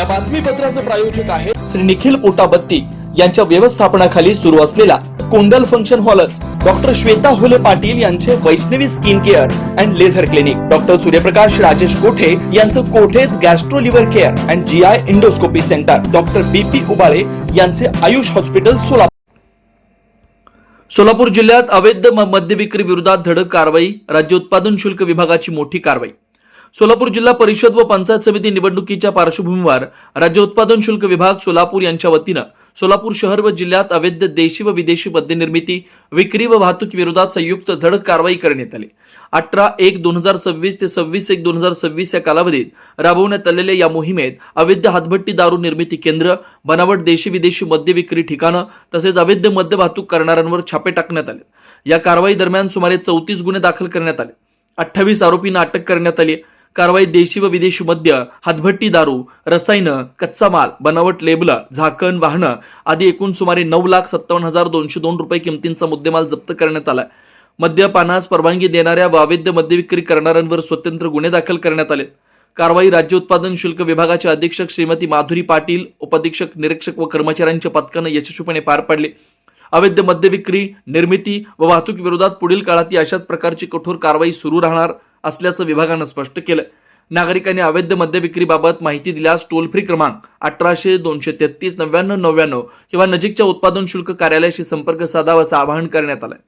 या बातमीपत्राचे प्रायोजक आहे श्री निखिल पोटाबत्ती यांच्या व्यवस्थापनाखाली सुरू असलेला कोंडल फंक्शन हॉलच डॉक्टर श्वेता हुले पाटील यांचे Vaishnavi skin care and laser clinic, doctor Suryaprakash Rajesh Kothe यांचं Kothe's gastro liver care and GI endoscopy centre, doctor BP Ubale यांचे आयुष हॉस्पिटल सोलापूर जिल्ह्यात अवैध मद्य विक्री विरोधात धडक कारवाई, राज्य उत्पादन शुल्क विभागाची मोठी कारवाई। सोलापूर जिल्हा परिषद व पंचायत समिती निवडणुकीच्या पार्श्वभूमीवर राज्य उत्पादन शुल्क विभाग सोलापूर यांच्या वतीनं सोलापूर शहर व जिल्ह्यात अवैध देशी व विदेशी मद्य निर्मिती, विक्री व वाहतूक विरोधात संयुक्त धडक कारवाई करण्यात आली। 18/1/2026 ते 26/1/2026 या कालावधीत राबवण्यात आलेल्या या मोहिमेत अवैध हातभट्टी दारू निर्मिती केंद्र, बनावट देशी विदेशी मद्य विक्री ठिकाणं तसेच अवैध मद्य वाहतूक करणाऱ्यांवर छापे टाकण्यात आले। या कारवाई दरम्यान सुमारे 34 गुन्हे दाखल करण्यात आले। 28 आरोपींना अटक करण्यात आली। कारवाई देशी व विदेशी मद्य, हातभट्टी दारू, रसायनं, कच्चा माल, बनावट लेबल, झाकण, वाहनं आदी एकूण सुमारे 9,57,202 रुपये किमतींचा मुद्देमाल जप्त करण्यात आला। मद्यपानास परवानगी देणाऱ्या व अवैध मद्य विक्री करणाऱ्यांवर स्वतंत्र गुन्हे दाखल करण्यात आले। कारवाई राज्य उत्पादन शुल्क विभागाचे अधीक्षक श्रीमती माधुरी पाटील, उपाधीक्षक, निरीक्षक व कर्मचाऱ्यांच्या पथकानं यशस्वीपणे पार पाडले। अवैध मद्य विक्री, निर्मिती व वाहतूक विरोधात पुढील काळात अशाच प्रकारची कठोर कारवाई सुरू राहणार असल्याचं विभागानं स्पष्ट केलं। नागरिकांनी अवैध मद्य विक्रीबाबत माहिती दिल्यास टोल फ्री क्रमांक 1800-233-9999 किंवा नजीकच्या उत्पादन शुल्क कार्यालयाशी संपर्क साधावा असं आवाहन करण्यात आलंय।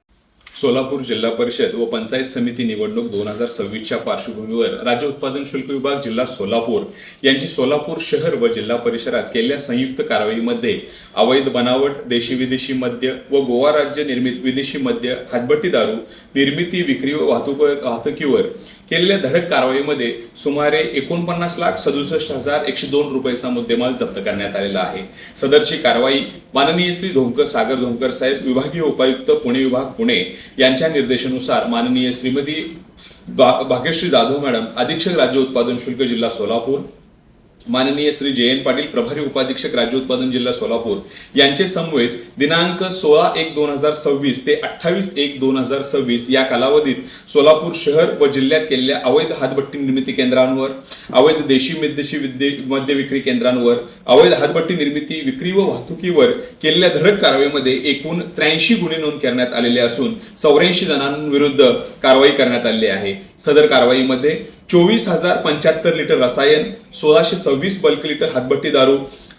सोलापूर जिल्हा परिषद व पंचायत समिती निवडणूक 2026च्या पार्श्वभूमीवर राज्य उत्पादन शुल्क विभाग जिल्हा सोलापूर यांची सोलापूर शहर व जिल्हा परिषदात केलेल्या संयुक्त कारवाईमध्ये अवैध बनावट देशी विदेशी मद्य व गोवा राज्य निर्मित विदेशी मद्य, हातभट्टी दारू निर्मिती, विक्री व वाहतुकीवर केलेल्या धडक कारवाईमध्ये सुमारे 49,67,102 रुपयाचा मुद्देमाल जप्त करण्यात आलेला आहे। सदरची कारवाई माननीय श्री सागर धोंकर साहेब, विभागीय उपायुक्त पुणे विभाग पुणे यांच्या निर्देशानुसार माननीय श्रीमती भाग्यश्री जाधव मॅडम, अधीक्षक राज्य उत्पादन शुल्क जिल्हा सोलापूर, माननीय श्री JN पाटील, प्रभारी उपाधीक्षक राज्य उत्पादन जिल्हा सोलापूर यांचे समवेत दिनांक 16/1/2026 ते 28/1/2026 या कालावधीत सोलापूर शहर व जिल्ह्यात केलेल्या अवैध हातभट्टी निर्मिती केंद्रांवर, अवैध देशी मद्य विक्री केंद्रांवर, अवैध हातभट्टी निर्मिती, विक्री व वाहतुकीवर केलेल्या धडक कारवाईमध्ये एकूण 83 गुन्हे नोंद करण्यात आलेले असून 84 जणांविरुद्ध कारवाई करण्यात आली आहे। सदर कारवाईमध्ये 24,075 लिटर रसायन, 1626 बल्क लिटर हातभट्टी दारू,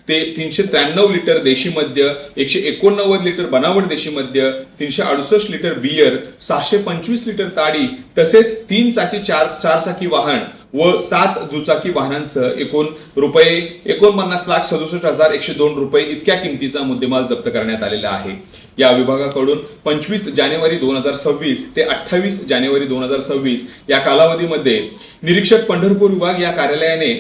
ते 393 लिटर देशी मद्य, 189 लिटर बनावट देशी मद्य, 368 लिटर बियर, 625 लिटर ताडी तसेच 3 चाकी 4 चाकी वाहन व 7 दुचाकी वाहनांसह एकूण रुपये 49,67,102 रुपये इतक्या किमतीचा मुद्देमाल जप्त करण्यात आलेला आहे। या विभागाकडून 25 जानेवारी 2026 ते 28 जानेवारी 2026 या कालावधीमध्ये निरीक्षक पंढरपूर विभाग या कार्यालयाने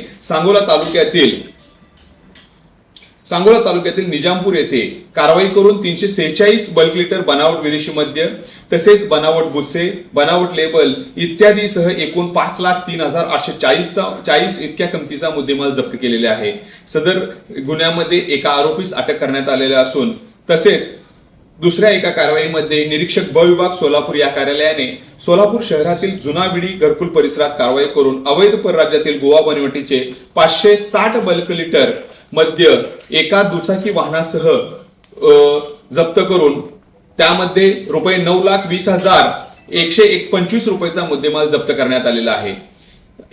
सांगोला तालुक्यातील निजामपूर येथे कारवाई करून 346 बल्क लिटर बनावट विदेशी मद्य तसेच बनावट बुस्से, बनावट लेबल इत्यादी सह एकूण 5,03,840 इतक्या किमतीचा मुद्देमाल जप्त केलेले आहे। सदर गुन्ह्यामध्ये एका आरोपीस अटक करण्यात आलेला असून तसेच दुसऱ्या एका कारवाईमध्ये निरीक्षक ब विभाग सोलापूर या कार्यालयाने सोलापूर शहरातील जुना विडी घरकुल परिसरात कारवाई करून अवैध परराज्यातील गोवा बनवटीचे 560 बल्क लिटर मद्य एका दुचाकी वाहनासह जप्त करून त्यामध्ये रुपये 9,20,125 रुपयाचा मुद्देमाल जप्त करण्यात आलेला आहे।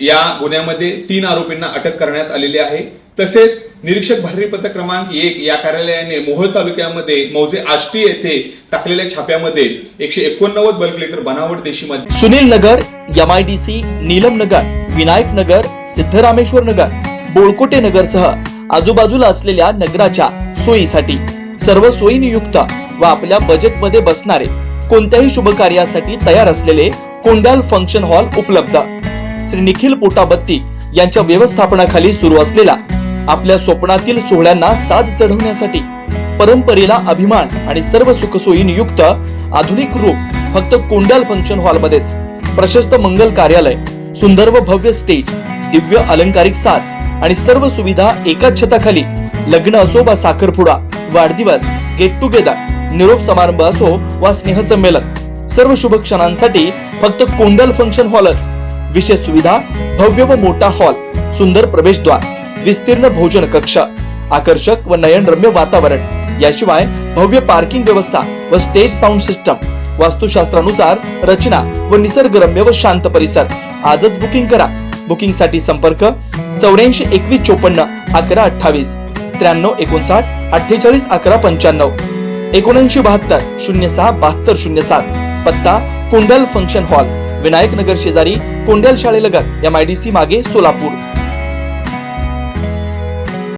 या गुन्ह्यामध्ये 3 आरोपींना अटक करण्यात आलेली आहे। तसेच निरीक्षक भारती पथक क्रमांक 1 या कार्यालयाने मोहोळ तालुक्यामध्ये मौजे आष्टी येथे टाकलेल्या छाप्यामध्ये 189 बल्क लिटर बनावट देशी मद्य, सुनील नगर, MIDC, नीलम नगर, विनायक नगर, सिद्धरामेश्वर नगर, बोळकोटे नगरसह आजूबाजूला असलेल्या नगराच्या सोयीसाठी सर्व सोयीनियुक्त व आपल्या बजेटमध्ये बसणारे कोणत्याही शुभ कार्यासाठी तयार असलेले कोंडाल फंक्शन हॉल उपलब्ध। श्री निखिल पोटाबत्ती यांच्या व्यवस्थापनाखाली सुरू असलेला आपल्या स्वप्नातील सोहळ्यांना साज चढवण्यासाठी, परंपरेला अभिमान आणि सर्व सुखसोयीनियुक्त आधुनिक रूप फक्त कोंडाल फंक्शन हॉल मध्येच। प्रशस्त मंगल कार्यालय, सुंदर व भव्य स्टेज, दिव्य अलंकारिक साज आणि सर्व सुविधा एकाच छताखाली। लग्न असो वा साखरपुडा, वाढदिवस, गेट टुगेदर, निरोप समारंभ असो वा स्नेहसंमेलन, सर्व शुभ क्षणांसाठी फक्त कोंडल फंक्शन हॉलच। विशेष सुविधा, भव्य व मोठा हॉल, सुंदर प्रवेशद्वार, विस्तीर्ण भोजन कक्ष, आकर्षक व नयनरम्य वातावरण, याशिवाय भव्य पार्किंग व्यवस्था व स्टेज साऊंड सिस्टम, वास्तुशास्त्रानुसार रचना व निसर्गरम्य व शांत परिसर. आजच बुकिंग करा. बुकिंग साठी संपर्क 84 21 54 11 28 93 59 48 11 95 79 72 06 72 07. पत्ता कोंडल फंक्शन हॉल, विनायक नगर शेजारी कोंडल शाळेलगत, MIDC मागे, सोलापूर.